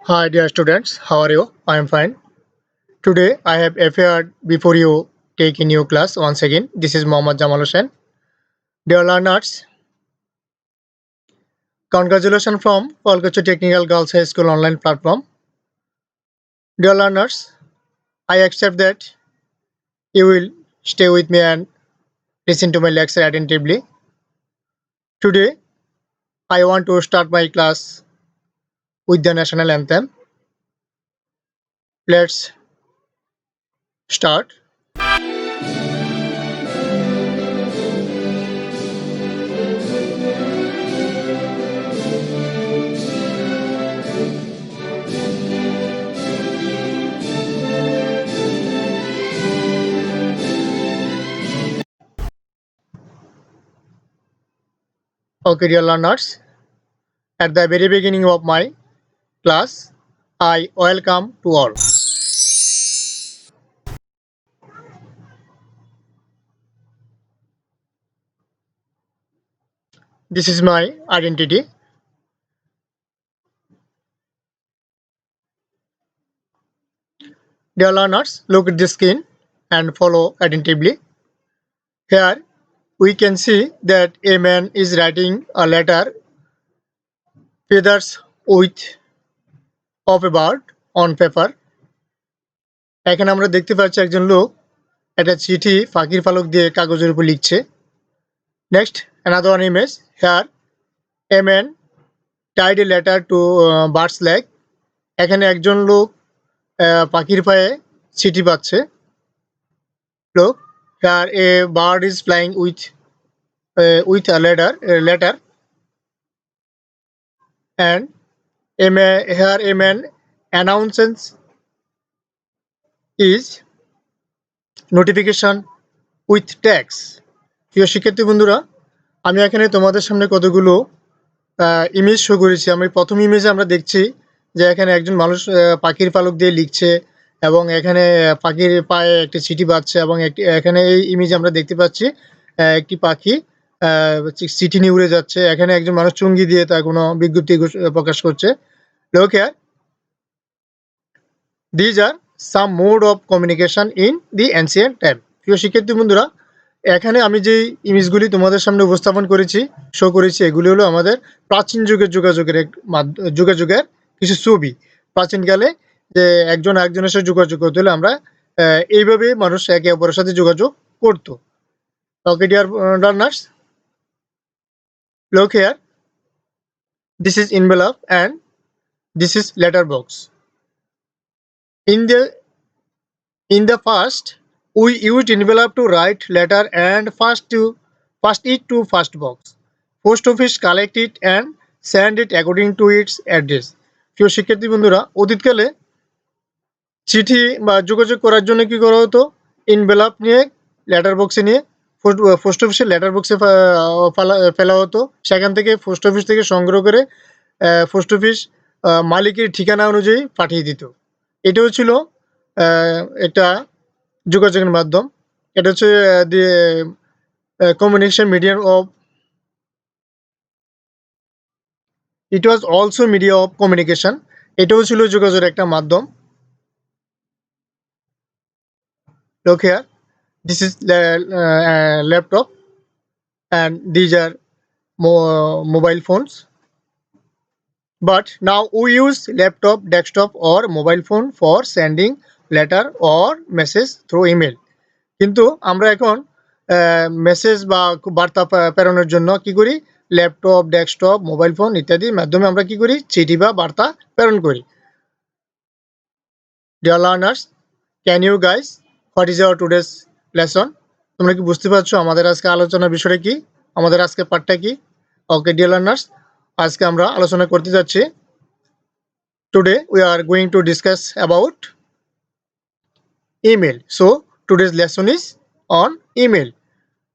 Hi, dear students. How are you? I am fine. Today, I have appeared before you take a new class once again. This is Mohammad Jamal Hussain. Dear learners, congratulations from Kolkata Technical Girls High School online platform. Dear learners, I accept that you will stay with me and listen to my lecture attentively. Today, I want to start my class with the national anthem. Let's start. Okay, dear learners, at the very beginning of my class, I welcome to all. This is my identity. Dear learners, look at the screen and follow attentively. Here we can see that a man is writing a letter feathers with of a bird on paper. এখানে আমরা দেখতে পাচ্ছি একজন লোক একটা চিঠি পাখির পালক দিয়ে কাগজের উপর লিখছে. Next, another one image. Here a man tied a letter to bird's leg. এখানে একজন লোক পাখির পায়ে চিঠি পাচ্ছে. Look, here a bird is flying with a letter, and here a man announces is notification with text. প্রিয় শিক্ষার্থী বন্ধুরা, আমি এখানে তোমাদের সামনে কতগুলো ইমেজ শো করেছি. আমি প্রথম ইমেজে আমরা দেখছি যে এখানে একজন মানুষ পাখির পালক দিয়ে লিখছে এবং এখানে পাখির পায়ে একটি চিঠি বাজছে এবং এখানে এই ইমেজে আমরা দেখতে পাচ্ছি একটি পাখি চিঠি নিয়ে উড়ে যাচ্ছে. এখানে একজন মানুষ চুঙ্গি দিয়ে তার কোনো বিজ্ঞপ্তি প্রকাশ করছে. Look here. These are some mode of communication in the ancient time. প্রিয় শিক্ষার্থী বন্ধুরা, এখানে আমি যে ইমেজগুলি তোমাদের সামনে উপস্থাপন করেছি, শো করেছি, এগুলি হলো আমাদের প্রাচীন যুগের যোগাযোগের কিছু ছবি. প্রাচীনকালে যে একজন একজনের সাথে যোগাযোগ করতে হলে আমরা এইভাবে মানুষ একে অপরের সাথে যোগাযোগ করতো. ওকে dear learners, look here. This is envelope and this is letter box. In the past, we used envelope to write letter and pass it to first box. Post office collect it and send it according to its address. প্রিয় শিক্ষার্থী বন্ধুরা, অতীতকালে চিঠি বা যোগাযোগ করার জন্য কি করা হতো? এনভেলপ নিয়ে লেটার বক্সে নিয়ে পোস্ট অফিসের লেটার বক্সে ফেলা হতো. সেখান থেকে পোস্ট অফিস থেকে সংগ্রহ করে পোস্ট অফিস মালিকের ঠিকানা অনুযায়ী পাঠিয়ে দিত. এটাও ছিল একটা যোগাযোগের মাধ্যম. এটা হচ্ছে the communication medium of, it was also media of communication. এটাও ছিল যোগাযোগের একটা মাধ্যম. Look here, this is laptop and these are mobile phones. But now we use laptop, desktop or mobile phone for sending letter or message through email. কিন্তু আমরা এখন message বা বার্তা প্রেরণের জন্য কি করি? ল্যাপটপ, ডেস্কটপ, মোবাইল ফোন ইত্যাদির মাধ্যমে আমরা কি করি? চিঠি বা বার্তা প্রেরণ করি. Dear learners, can you guys, what is our today's lesson? তোমরা কি বুঝতে পারছো আমাদের আজকে আলোচনার বিষয়টা কি, আমাদের আজকে পাঠটা কি? ওকে ডিয়ার লার্নার্স, আজকে আমরা আলোচনা করতে যাচ্ছি. Today we are going to discuss about email. So today's lesson is on email.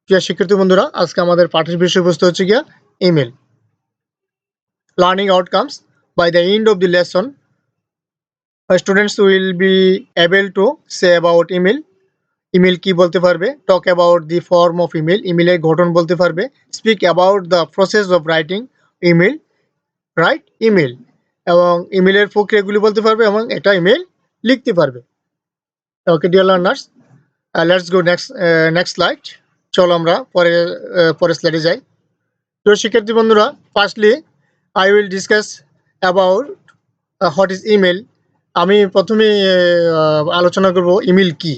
প্রিয় শিক্ষার্থী বন্ধুরা, আজকে আমাদের পাঠের বিষয়বস্তু হচ্ছে গিয়া email. Learning outcomes. By the end of the lesson, students will be able to say about email. Email কি বলতে পারবে, talk about the form of email, ইমেলের গঠন বলতে পারবে, speak about the process of writing email, write email, এবং ইমেলের প্রক্রিয়াগুলি বলতে পারবে এবং একটা ইমেল লিখতে পারবে। Okay dear learners, let's go next slide. চলো আমরা পরের স্লাইডে যাই। তো শিক্ষার্থী বন্ধুরা, firstly I will discuss about what is email. আমি প্রথমে আলোচনা করব ইমেল কি।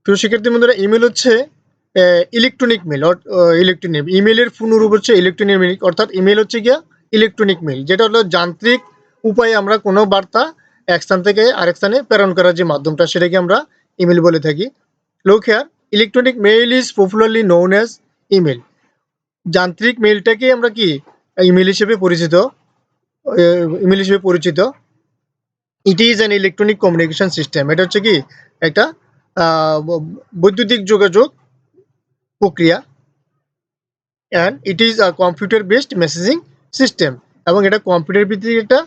তো শিক্ষার্থী বন্ধুরা, ইমেল হচ্ছে ইলেকট্রনিক মেল। ইলেকট্রনিক ইমেলের পূর্ণরূপ হচ্ছে ইলেকট্রনিক মেল, অর্থাৎ ইমেল হচ্ছে গিয়া ইলেকট্রনিক মেল, যেটা হলো যান্ত্রিক উপায়ে আমরা কোনো বার্তা এক স্থান থেকে আরেক স্থানে প্রেরণ করার যে মাধ্যমটা, সেটাকে আমরা ইমেল বলে থাকি। Look here, electronic mail is popularly known as email. যান্ত্রিক মেইলটাকে আমরা কি ইমেল হিসেবে পরিচিত। It is an electronic communication system. এটা হচ্ছে কি একটা বৈদ্যুতিক যোগাযোগ প্রক্রিয়া। And it is a computer based messaging system, এবং এটা কম্পিউটার ভিত্তিক একটা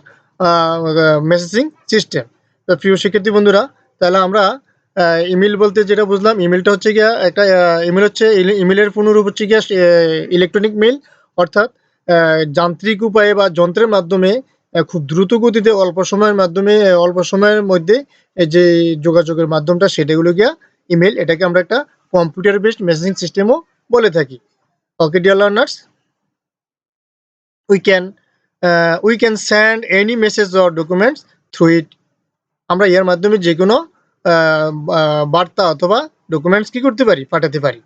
মেসেজিং সিস্টেম। তো প্রিয় শিক্ষার্থী বন্ধুরা, তাহলে আমরা ইমেল বলতে যেটা বুঝলাম, ইমেলটা হচ্ছে গিয়া একটা ইমেলের পূর্ণরূপ হচ্ছে গিয়া ইলেকট্রনিক মেইল, অর্থাৎ যান্ত্রিক উপায়ে বা যন্ত্রের মাধ্যমে খুব দ্রুত গতিতে অল্প সময়ের মধ্যে যে যোগাযোগের মাধ্যমটা, সেটাগুলো গিয়া ইমেল। এটাকে আমরা একটা কম্পিউটার বেসড মেসেজিং সিস্টেমও বলে থাকি। Okay, dear learners, we can send any message or documents through it. আমরা এর মাধ্যমে যে কোনো বার্তা অথবা ডকুমেন্টস কি করতে পারি, পাঠাতে পারি।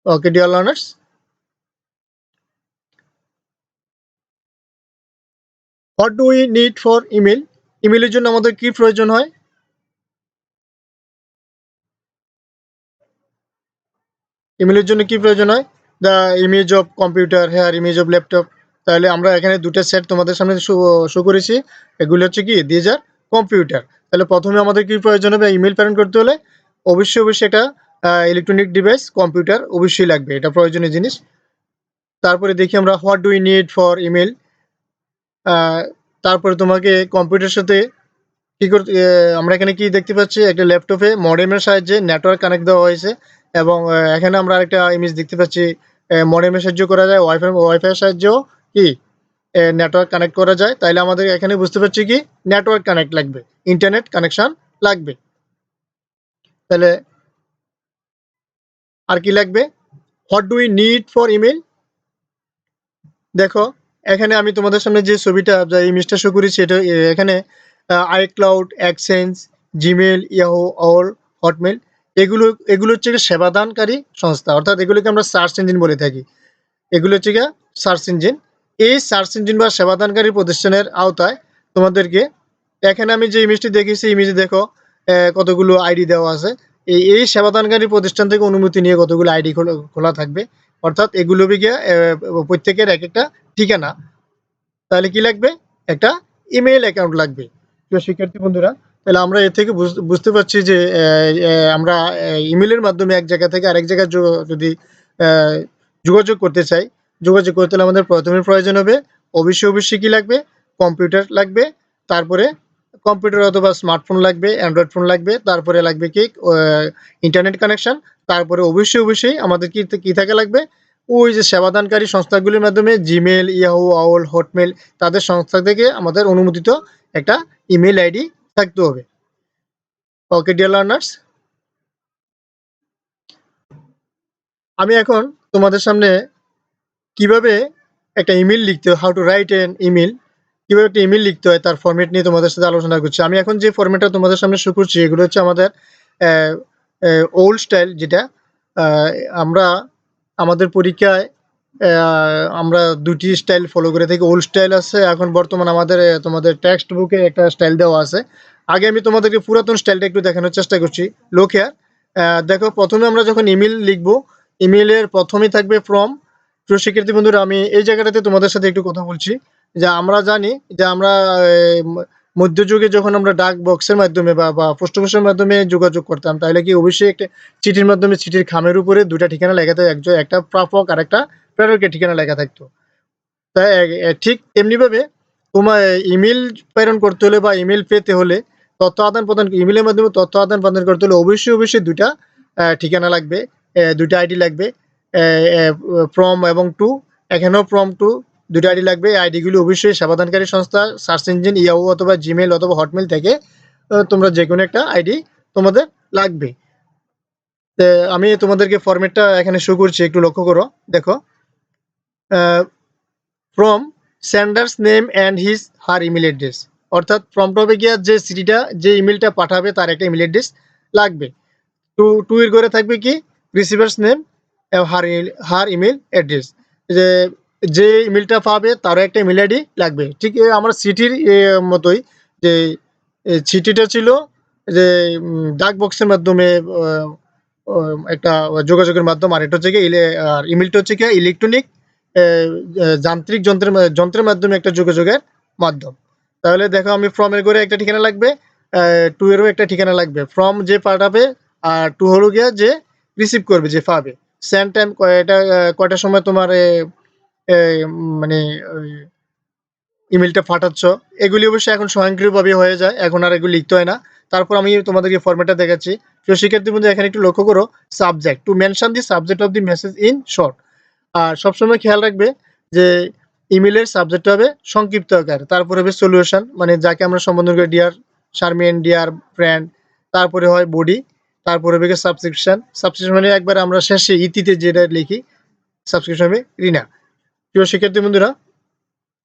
ওকে dear learners, what do we need for email. ইমেলের জন্য আমাদের কি প্রয়োজন হয়? ইমেলের জন্য কি প্রয়োজন হয়? The image of computer, here image of laptop. তাহলে আমরা এখানে দুটো সেট তোমাদের সামনে শো করেছি। এগুলো হচ্ছে কি দিজ আর কম্পিউটার। তাহলে প্রথমে আমাদের কি প্রয়োজন হবে? ইমেল প্রেরণ করতে হলে অবশ্যই একটা ইলেকট্রনিক ডিভাইস, কম্পিউটার অবশ্যই লাগবে, এটা প্রয়োজনীয় জিনিস। তারপরে দেখি আমরা what do we need for email. তারপরে তোমাকে কম্পিউটারের সাথে কি করতে, আমরা এখানে কি দেখতে পাচ্ছি, একটা ল্যাপটপে মডেমের সাহায্যে নেটওয়ার্ক কানেক্ট দেওয়া হয়েছে, এবং এখানে আমরা আরেকটা ইমেজ দেখতে পাচ্ছি, মডেমের সাহায্য করা যায়, ওয়াইফাইয়ের সাহায্যেও কি নেটওয়ার্ক কানেক্ট করা যায়। তাইলে আমাদের এখানে বুঝতে পারছি কি নেটওয়ার্ক কানেক্ট লাগবে, ইন্টারনেট কানেকশন লাগবে। তাহলে আর কি লাগবে? What do we need for email. দেখো এখানে আমি তোমাদের সামনে যে ছবিটা, যে ইমেজটা শো করেছি, এটা এখানে iCloud, exchange, Gmail, Yahoo, AOL, Hotmail, এগুলো হচ্ছে সেবাদানকারী সংস্থা, অর্থাৎ এগুলোকে আমরা সার্চ ইঞ্জিন বলে থাকি। এগুলো হচ্ছে সার্চ ইঞ্জিন। এই সার্চ ইঞ্জিন বা সেবাদানকারী প্রতিষ্ঠানের আওতায় তোমাদেরকে, এখানে আমি যে ইমেজটি দেখেছি, ইমেজে দেখো কতগুলো আইডি দেওয়া আছে। এই সেবাদানকারী প্রতিষ্ঠান থেকে অনুমতি নিয়ে কতগুলো আইডি খোলা থাকবে, অর্থাৎ এগুলো প্রত্যেকের এক একটা ঠিকানা। তাহলে কি লাগবে? একটা ইমেল অ্যাকাউন্ট লাগবে। প্রিয় শিক্ষার্থী বন্ধুরা, তাহলে আমরা এর থেকে বুঝতে পারছি যে আমরা ইমেলের মাধ্যমে এক জায়গা থেকে আরেক জায়গায় যদি যোগাযোগ করতে চাই, যোগাযোগ করতে হলে আমাদের প্রথমে প্রয়োজন হবে অবশ্যই কি লাগবে? কম্পিউটার লাগবে। তারপরে কম্পিউটার অথবা স্মার্টফোন লাগবে, অ্যান্ড্রয়েড ফোন লাগবে। তারপরে লাগবে কি ইন্টারনেট কানেকশন। তারপরে অবশ্যই আমাদের কি থাকা লাগবে? ওই যে সেবাদানকারী সংস্থাগুলির মাধ্যমে জিমেল, ইয়াহু, আউল, হটমেল, তাদের সংস্থা থেকে আমাদের অনুমোদিত একটা ইমেল আইডি থাকতে হবে। ওকে ডিয়ার লার্নার্স, আমি এখন তোমাদের সামনে কিভাবে একটা ইমেল লিখতে হয়, how to write an email, কিভাবে একটা ইমেল লিখতে হয় তার ফরম্যাট নিয়ে তোমাদের সাথে আলোচনা করছি। আমি এখন যে ফরম্যাটটা তোমাদের সামনে শো করছি, এগুলো হচ্ছে আমাদের ওল্ড স্টাইল, যেটা আমরা আমাদের পরীক্ষায় আমরা দুটি স্টাইল ফলো করে থাকি। ওল্ড স্টাইল আছে, এখন বর্তমান তোমাদের টেক্সট বুকে একটা স্টাইল দেওয়া আছে। আগে আমি তোমাদেরকে পুরাতন স্টাইলটা একটু দেখানোর চেষ্টা করছি। লোক হেয়ার, দেখো প্রথমে আমরা যখন ইমেল লিখবো, ইমেলের প্রথমেই থাকবে ফ্রম। প্রিয় শিক্ষার্থী বন্ধুরা, আমি এই জায়গাটাতে তোমাদের সাথে একটু কথা বলছি যে আমরা জানি যে আমরা মধ্যযুগে যখন আমরা ডাক বক্সের মাধ্যমে বা পোস্ট অফিসের মাধ্যমে যোগাযোগ করতাম, তাহলে কি অবশ্যই একটা চিঠির মাধ্যমে চিঠির খামের উপরে দুটা ঠিকানা লেখা থাকতো, একটা প্রাপক আর একটা প্রেরকের ঠিকানা লেখা থাকতো। তাই ঠিক তেমনিভাবে তোমার ইমেল প্রেরণ করতে হলে বা ইমেল পেতে হলে, তথ্য আদান প্রদান, ইমেলের মাধ্যমে তথ্য আদান প্রদান করতে হলে অবশ্যই দুইটা ঠিকানা লাগবে, দুইটা আইডি লাগবে, ফ্রম এবং টু। এখানেও ফ্রম টু দুটো আইডি লাগবে। এই আইডিগুলি অবশ্যই সেবাদানকারী সংস্থা, সার্চ ইঞ্জিন, ইয়াহু অথবা জিমেল অথবা হটমেল থেকে তোমরা যে কোনো একটা আইডি তোমাদের লাগবে। আমি তোমাদেরকে ফরম্যাটটা এখানে শো করছি, একটু লক্ষ্য করো। দেখো, from sender's name and his her email address, অর্থাৎ ফ্রমটা হবে গিয়া যে সিটিটা, যে ইমেলটা পাঠাবে তার একটা ইমেল অ্যাড্রেস লাগবে। টু এর ঘরে থাকবে কি রিসিভার্স নেম হার ইমেল অ্যাড্রেস, যে যে ইমেলটা পাবে তারও একটা ইমেল আইডি লাগবে। ঠিক আমার সিটির মতোই, যে চিঠিটা ছিল যে ডাক বক্সের মাধ্যমে একটা যোগাযোগের মাধ্যম, আর এটা হচ্ছে কি আর ইমেলটা হচ্ছে কি ইলেকট্রনিক যান্ত্রিক যন্ত্রের মাধ্যমে একটা যোগাযোগের মাধ্যম। তাহলে দেখো, আমি ফ্রমের ঘরে একটা ঠিকানা লাগবে, টু এরও একটা ঠিকানা লাগবে। ফ্রম যে পাঠাবে, আর টু হলো গিয়া যে রিসিভ করবে, যে পাবে। সেন্ড টাইম কয়টার সময় তোমার মানে ইমেলটা পাঠাচ্ছ, এগুলি অবশ্যই এখন স্বয়ংক্রিয়ভাবে হয়ে যায়, এখন আর এগুলি লিখতে হয় না। তারপর আমি তোমাদেরকে ফরম্যাটটা দেখাচ্ছি। প্রিয় শিক্ষার্থী বন্ধু, এখানে একটু লক্ষ্য করো, subject to mention the subject of the message in short. আর সবসময় খেয়াল রাখবে যে ইমেলের সাবজেক্ট হবে সংক্ষিপ্ত আকার। তারপর হবে সলিউশন, মানে যাকে আমরা সম্বোধন করি ডিয়ার শারমিন, ডিয়ার ফ্রেন্ড। তারপরে হয় বডি, তারপরে হবে সাবস্ক্রিপশন মানে একবার আমরা শেষে ইতিতে যেটা লিখি, সাবস্ক্রিপশন হবে রিনা। প্রিয় শিক্ষার্থী বন্ধুরা,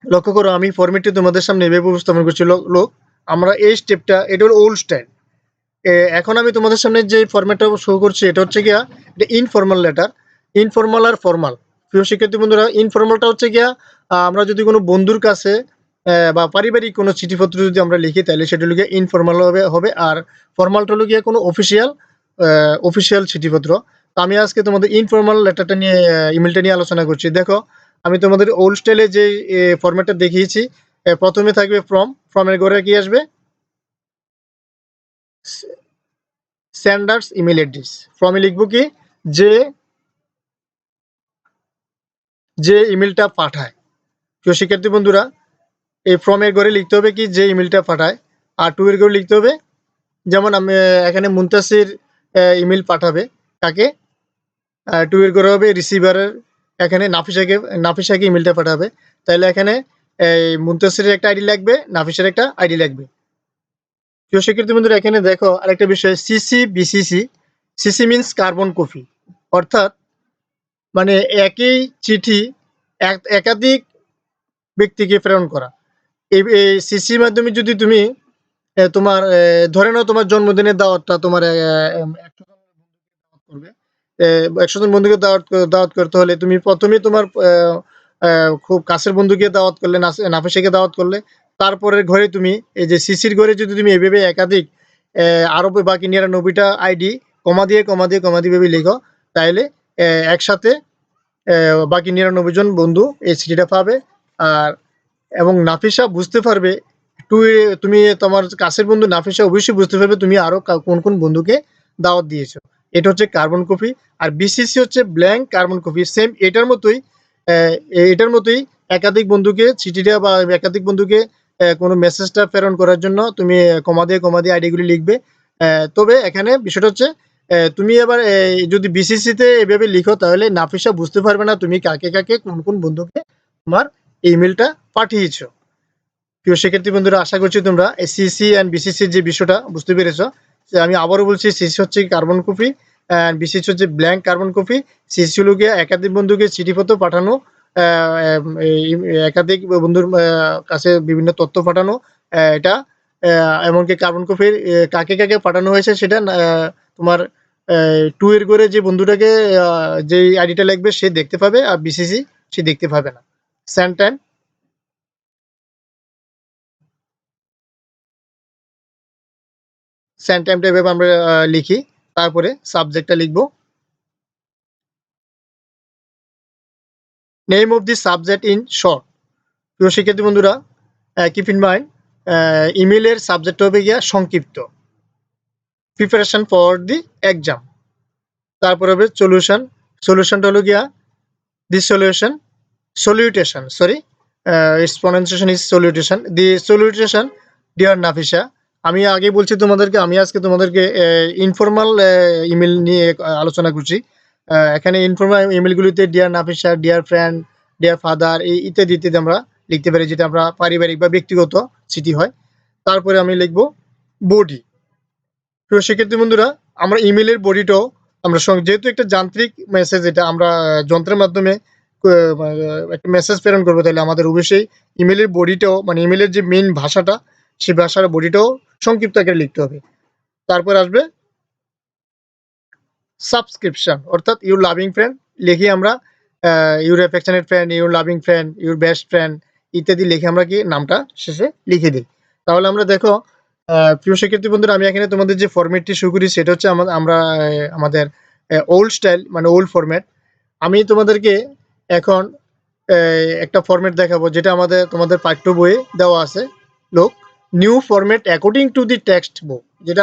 লক্ষ্য করো, আমি ফরম্যাটটি তোমাদের সামনে এভাবে উপস্থাপন করছি। লোক, আমরা এই স্টেপটা, এটা হলো ওল্ড স্টাইল। এখন আমি তোমাদের সামনে যে ফরম্যাটটা শো করছি, এটা হচ্ছে গিয়া এটা ইনফর্মাল লেটার। ইনফর্মাল আর ফর্মাল। প্রিয় শিক্ষার্থী বন্ধুরা, ইনফর্মালটা হচ্ছে গিয়া আমরা যদি কোনো বন্ধুর কাছে বা পারিবারিক কোনো চিঠিপত্র যদি আমরা লিখি, তাহলে সেটা হলো গিয়ে ইনফর্মাল হবে। আর ফর্মালটা হলো গিয়ে কোনো অফিসিয়াল চিঠিপত্র। তো আমি আজকে তোমাদের ইনফর্মাল লেটারটা নিয়ে, ইমেলটা নিয়ে আলোচনা করছি। দেখো, আমি তোমাদের ওল্ড স্টাইলে যে ফরম্যাটটা দেখিয়েছি, প্রথমে থাকবে ফ্রমের ঘরে কি আসবে সেন্ডার্স ইমেল অ্যাড্রেস। ফ্রমে লিখবো কি যে যে ইমেলটা পাঠায়। প্রিয় শিক্ষার্থী বন্ধুরা, এই ফ্রমের ঘরে লিখতে হবে কি যে ইমেলটা পাঠায়। আর টু এর ঘরে লিখতে হবে, যেমন আমি এখানে মুনতাসির ইমেল পাঠাবে কাকে, টু এর ঘরে হবে রিসিভারের, এখানে নাফিসাকে ইমেলটা পাঠাবে। তাহলে এখানে এই মুনতাসিরের একটা আইডি লাগবে, নাফিসের একটা আইডি লাগবে। প্রিয় শিক্ষার্থী বন্ধুরা, এখানে দেখো আরেকটা বিষয়, CC BCC. CC means carbon copy, অর্থাৎ মানে একই চিঠি একাধিক ব্যক্তিকে প্রেরণ করা। এই সিসির মাধ্যমে যদি তুমি তোমার ধরে নাও তোমার জন্মদিনের দাওয়াতটা তোমার 100 জন বন্ধুকে দাওয়াত করবে। 100 জন বন্ধুকে দাওয়াত করতে হলে তুমি প্রথমেই তোমার খুব কাছের বন্ধুকে দাওয়াত করলে, নাফিসাকে দাওয়াত করলে, তারপরের ঘরে তুমি এই যে সিসির ঘরে যদি তুমি এভাবে একাধিক আরো বাকি 99টা আইডি কমা দিয়ে ভেবে লিখো, তাহলে একসাথে বাকি 99 জন বন্ধু এই চিঠিটা পাবে। আর এবং নাফিসা বুঝতে পারবে, তুমি তোমার কাছের বন্ধু নাফিসা অবশ্যই বুঝতে পারবে তুমি আরো কোন কোন বন্ধুকে দাওয়াত দিয়েছো। এটা হচ্ছে কার্বন কপি। আর বিসিসি হচ্ছে ব্ল্যাঙ্ক কার্বন কপি। সেম এটার মতোই একাধিক বন্ধুকে চিঠিটা বা একাধিক বন্ধুকে কোনো মেসেজটা প্রেরণ করার জন্য তুমি কমা দিয়ে আইডিগুলি লিখবে। তবে এখানে বিষয়টা হচ্ছে, তুমি এবার যদি বিসিসিতে এভাবে লিখো, তাহলে নাফিসা বুঝতে পারবে না তুমি কাকে কাকে কোন কোন বন্ধুকে তোমার ইমেলটা পাঠিয়েছো। প্রিয় শিক্ষার্থী বন্ধুরা, আশা করছি তোমরা সিসি অ্যান্ড বিসিসির যে বিষয়টা বুঝতে পেরেছো। আমি আবারও বলছি, সিসি হচ্ছে কার্বন কপি, অ্যান্ড বিসিসি হচ্ছে ব্ল্যাঙ্ক কার্বন কপি। সিসি হলো গিয়ে একাধিক বন্ধুকে চিঠিপত্র পাঠানো, একাধিক বন্ধুর কাছে বিভিন্ন তথ্য পাঠানো। এটা এমনকি কার্বন কপির কাকে কাকে পাঠানো হয়েছে সেটা তোমার টু এর করে যে বন্ধুটাকে যে আইডিটা লাগবে সে দেখতে পাবে, আর বিসিসি সে দেখতে পাবে না। সেন্ড টাইম সেন্ড টাইমটা এভাবে আমরা লিখি। তারপরে সাবজেক্টটা লিখবো, name of the subject in short. প্রিয় শিক্ষার্থী বন্ধুরা, কিপ ইন মাইন্ড, ইমেলের সাবজেক্ট হবে গিয়া সংক্ষিপ্ত, প্রিপারেশন ফর দি এক্সাম। তারপর হবে সলিউশনটা হলো গিয়া the salutation, sorry, its pronunciation is salutation, the salutation dear Nafisa. আমি আগে বলছি তোমাদেরকে, আমি আজকে তোমাদেরকে ইনফর্মাল ইমেল নিয়ে আলোচনা করছি। এখানে ইনফর্মাল ইমেলগুলিতে dear Nafisa, dear friend, dear father এই ইত্যাদি ইত্যাদি আমরা লিখতে পারি, যেটা আমরা পারিবারিক বা ব্যক্তিগত চিঠি হয়। তারপরে আমি লিখব বডি। প্রিয় শিক্ষার্থী বন্ধুরা, আমরা ইমেলের বডিটাও আমরা যেহেতু একটা যান্ত্রিক মেসেজ, এটা আমরা যন্ত্রের মাধ্যমে একটা মেসেজ প্রেরণ করবো, তাহলে আমাদের অবশ্যই ইমেলের বডিটাও মানে ইমেলের যে মেইন ভাষাটা সেই ভাষার বডিটাও সংক্ষিপ্ত আকারে লিখতে হবে। তারপর আসবে সাবস্ক্রিপশন, অর্থাৎ ইউর লাভিং ফ্রেন্ড লিখে আমরা your affectionate friend, your loving friend, your best friend ইত্যাদি লিখে আমরা কি নামটা শেষে লিখে দিই। তাহলে আমরা দেখো প্রিয় শিক্ষার্থী বন্ধুরা, আমি এখানে তোমাদের যে ফরম্যাটটি শুরু করি সেটা হচ্ছে আমরা আমাদের ওল্ড স্টাইল মানে ওল্ড ফরম্যাট। আমি তোমাদেরকে এখন একটা ফরম্যাট দেখাবো যেটা তোমাদের পাঠ্য বইয়ে দেওয়া আছে। লোক new format according to the text book, যেটা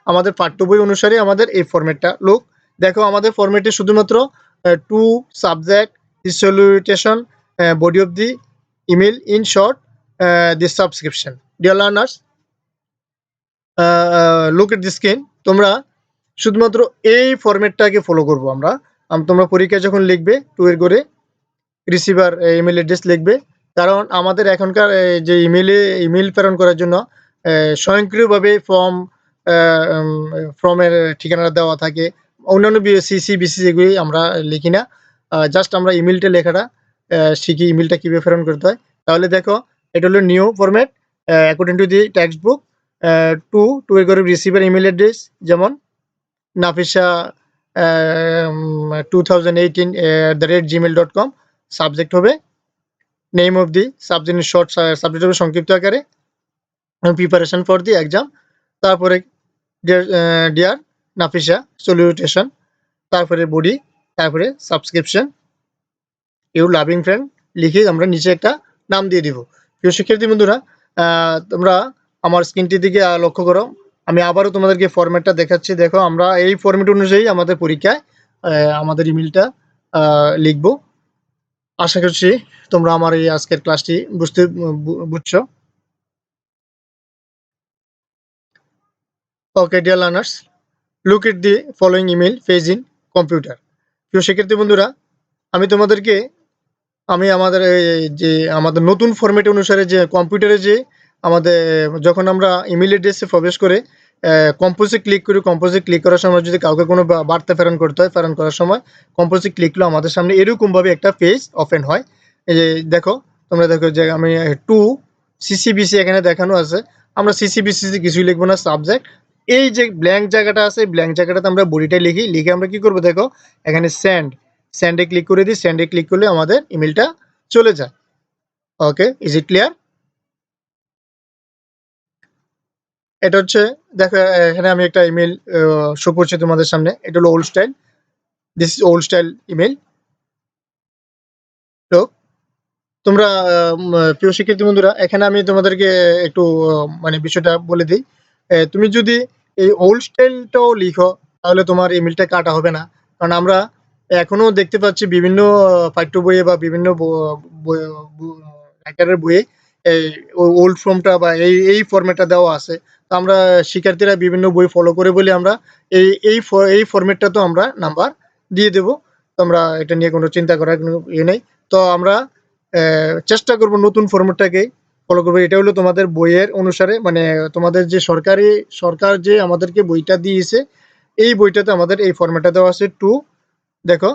আমাদের পাঠ্য বই অনুসারে আমাদের এই ফরম্যাটটা। লোক দেখো আমাদের ফরম্যাটে শুধুমাত্র to subject, the salutation, body of the email, in short the subscription. Dear learners, look at the screen. তোমরা শুধুমাত্র এই ফরম্যাটটাকে ফলো করবো আমরা। তোমরা পরীক্ষায় যখন লিখবে টু এর করে রিসিভার ইমেল অ্যাড্রেস লিখবে, কারণ আমাদের এখনকার যে ইমেল প্রেরণ করার জন্য স্বয়ংক্রিয়ভাবে ফর্মের ঠিকানা দেওয়া থাকে। অন্যান্য সিসি বিসি এগুলি আমরা লিখি না, জাস্ট আমরা ইমেলটা লেখাটা শিখি, ইমেলটা কীভাবে প্রেরণ করতে হয়। তাহলে দেখো এটা হলো new format according to the textbook. To এর করে রিসিভার ইমেল অ্যাড্রেস, যেমন নাফিসা 2018@gmail.com। সাবজেক্ট হবে name of the subject, short subject হবে সংক্ষিপ্ত আকারে প্রিপারেশন ফর দি এক্সাম। তারপরে ডিয়ার নাফিসা সলিউটেশন, তারপরে বডি, তারপরে সাবস্ক্রিপশন, ইউর লাভিং ফ্রেন্ড লিখে আমরা নিচে একটা নাম দিয়ে দিব। প্রিয় শিক্ষার্থী বন্ধুরা, তোমরা আমার স্ক্রিনটির দিকে লক্ষ্য করো। আমি আবারও তোমাদেরকে ফরম্যাটটা দেখাচ্ছি। দেখো আমরা এই ফরম্যাট অনুযায়ী আমাদের পরীক্ষায় আমাদের ইমেলটা লিখবো। আশা করছি তোমরা আমার এই আজকের ক্লাসটি বুঝছো। ওকে dear learners, look at the following email page in computer. প্রিয় শিক্ষার্থী বন্ধুরা, আমি তোমাদেরকে আমাদের নতুন ফরম্যাট অনুসারে যে কম্পিউটারে যে আমাদের যখন আমরা ইমেল অ্যাড্রেসে প্রবেশ করে কম্পোজে ক্লিক করি, কম্পোজে ক্লিক করার সময় যদি কাউকে কোনো বার্তা প্রেরণ করতে হয়, প্রেরণ করার সময় কম্পোজে ক্লিক করলে আমাদের সামনে এরকমভাবে একটা পেজ ওপেন হয়। এই যে দেখো, তোমরা দেখো যে আমি টু সিসিবিসি এখানে দেখানো আছে। আমরা সিসিবিসি কিছুই লিখবো না, সাবজেক্ট এই যে ব্ল্যাঙ্ক জায়গাটা আছে, ব্ল্যাঙ্ক জায়গাটাতে আমরা বডিটা লিখে আমরা কি করবো, দেখো এখানে সেন্ডে ক্লিক করে দিই। সেন্ডে ক্লিক করলে আমাদের ইমেলটা চলে যায়। ওকে, ইজ ইট ক্লিয়ার? এটা হচ্ছে দেখো এখানে আমি একটা ইমেল শো করছি তোমাদের সামনে। এটা হলো old style, this is old style email. তো তোমরা প্রিয় শিক্ষার্থী বন্ধুরা, এখানে আমি তোমাদেরকে একটু মানে বিষয়টা বলে দিই। তুমি যদি এই ওল্ড স্টাইলটাও লিখো তাহলে তোমার ইমেলটা কাটা হবে না, কারণ আমরা এখনো দেখতে পাচ্ছি বিভিন্ন পাঠ্য বইয়ে বা বিভিন্ন রাইটারের বইয়ে এই ওল্ড ফর্মটা বা এই ফরম্যাটটা দেওয়া আছে। তো আমরা শিক্ষার্থীরা বিভিন্ন বই ফলো করে বলে আমরা এই ফরম্যাটটা তো আমরা নাম্বার দিয়ে দেব। তোমরা এটা নিয়ে কোনো চিন্তা করার কোনো ইয়ে নেই। তো আমরা চেষ্টা করব নতুন ফরম্যাটটাকে ফলো করবো। এটা হলো তোমাদের বইয়ের অনুসারে, মানে তোমাদের যে সরকার যে আমাদেরকে বইটা দিয়েছে, এই বইটাতে আমাদের এই ফরম্যাটটা দেওয়া আছে। টু দেখো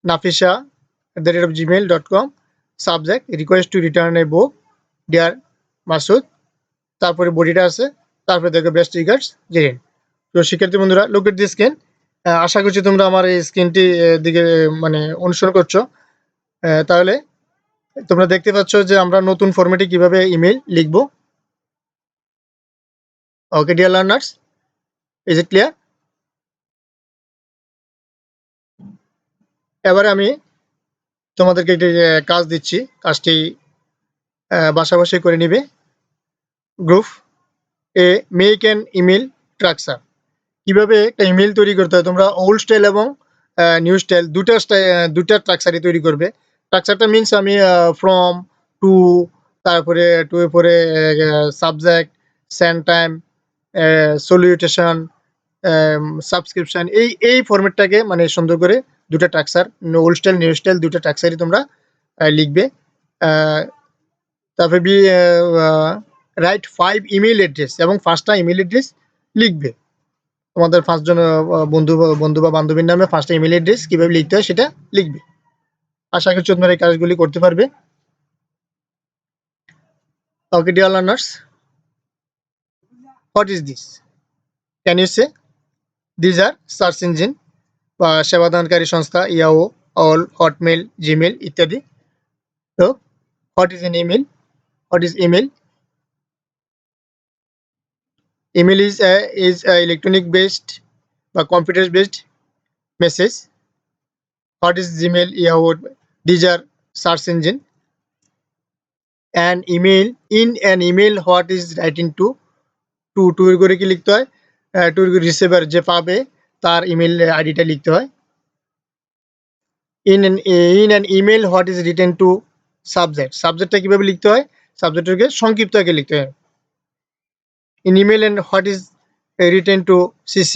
nafisa@gmail.com, subject request to return a book, dear Masud, তারপরে বডিটা আছে, তারপরে দেখো বেস্ট রিগার্ডস জেরিন। তো শিক্ষার্থী বন্ধুরা, লুক এট দি স্ক্রিন। আশা করছি তোমরা আমার এই স্ক্রিনটি দিকে মানে অনুসরণ করছো। তাহলে তোমরা দেখতে পাচ্ছ যে আমরা নতুন ফরম্যাটে কিভাবে ইমেল লিখবো। ওকে dear learners, is it clear? এবারে আমি তোমাদেরকে একটি কাজ দিচ্ছি, কাজটি বাসাবাসি করে নিবে। Group A make an email structure. কিভাবে একটা ইমেল তৈরি করতে হয়, তোমরা ওল্ড স্টাইল এবং নিউ স্টাইল দুটা স্ট্রাকচারই তৈরি করবে। স্ট্রাকচারটা মিনস আমি ফ্রম, টু, তারপরে টু এর পরে সাবজেক্ট, সেন্ড টাইম, সলিউটেশন, সাবস্ক্রিপশন, এই ফরম্যাটটাকে মানে সুন্দর করে দুটো structure, old style new style দুটো স্ট্রাকচারই তোমরা লিখবে। তারপরে রাইট 5 ইমেল অ্যাড্রেস এবং 5টা ইমেল অ্যাড্রেস লিখবে। তোমাদের 5 জন বন্ধু বা বান্ধবীর নামে 5টা ইমেল অ্যাড্রেস কিভাবে লিখতে হয় সেটা লিখবে। আশা করছি তোমরা এই কাজগুলি করতে পারবে। Okay dear learners, what is this? Can you say? This are search engine বা সেবাদানকারী সংস্থা, ইয়াহু, অল, হটমেল, জিমেল ইত্যাদি। তো what is an email? What is email? Email is a electronic based বা computer based message. What is Gmail, Yahoo? These are search engine. In an email, what is writing to এর করে কি লিখতে হয়? Two receiver যে পাবে তার email আইডিটা লিখতে হয়। in an email, what is written to subject? সাবজেক্টটা কিভাবে লিখতে হয়? সাবজেক্টকে সংক্ষিপ্ত আকারে লিখতে হয়। in email, and what is written to CC?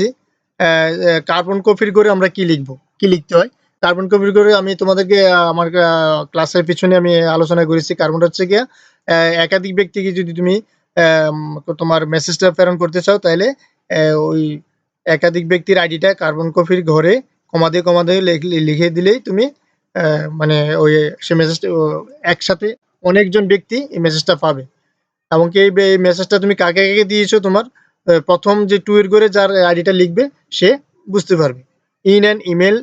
Carbon কপির করে আমরা কি লিখবো, কি লিখতে হয়? কার্বন কপির করে আমি তোমাদেরকে আমার ক্লাসের পিছনে আমি আলোচনা করেছি। কার্বনটা হচ্ছে গিয়ে একাধিক ব্যক্তিকে যদি তুমি তোমার মেসেজটা প্রেরণ করতে চাও, তাহলে ওই একাধিক ব্যক্তির আইডিটা কার্বন কপির ঘরে কমা দিয়ে লিখে দিলেই তুমি মানে ওই সে মেসেজটা একসাথে অনেকজন ব্যক্তি এই মেসেজটা পাবে। এমনকি এই মেসেজটা তুমি কাকে কাকে দিয়েছো, তোমার প্রথম যে টু এর করে যার আইডিটা লিখবে সে বুঝতে পারবে। In an email,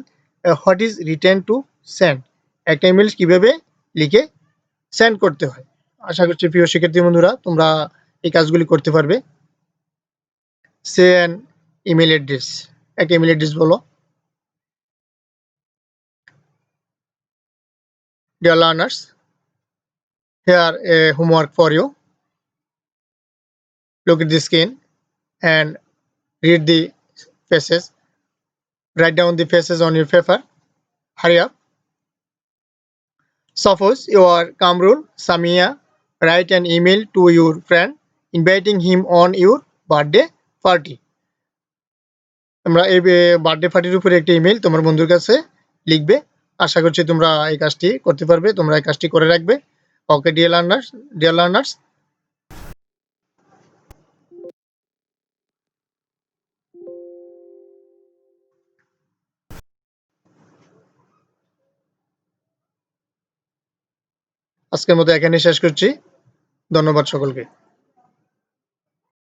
what is written to send? একটা ইমেল কিভাবে লিখে সেন্ড করতে হয়। আশা করছি প্রিয় শিক্ষার্থী বন্ধুরা তোমরা এই কাজগুলি করতে পারবে। সে অ্যান ইমেল অ্যাড্রেস, একটা ইমেল অ্যাড্রেস বলো। Dear learners, here a homework for you. Look at the screen and read the faces. Write down the faces on your paper. Hurry up. Suppose you are Kamrul Samia. Write an email to your friend inviting him on your birthday party. তোমরা এই birthday পার্টির উপরে একটা email তোমার বন্ধুর কাছে লিখবে। আশা করছি তোমরা এই কাজটি করতে পারবে, তোমরা এই কাজটি করে রাখবে। ওকে ডিয়ার লার্নার্স, আজকের মতো এখানে শেষ করছি। ধন্যবাদ সকলকে।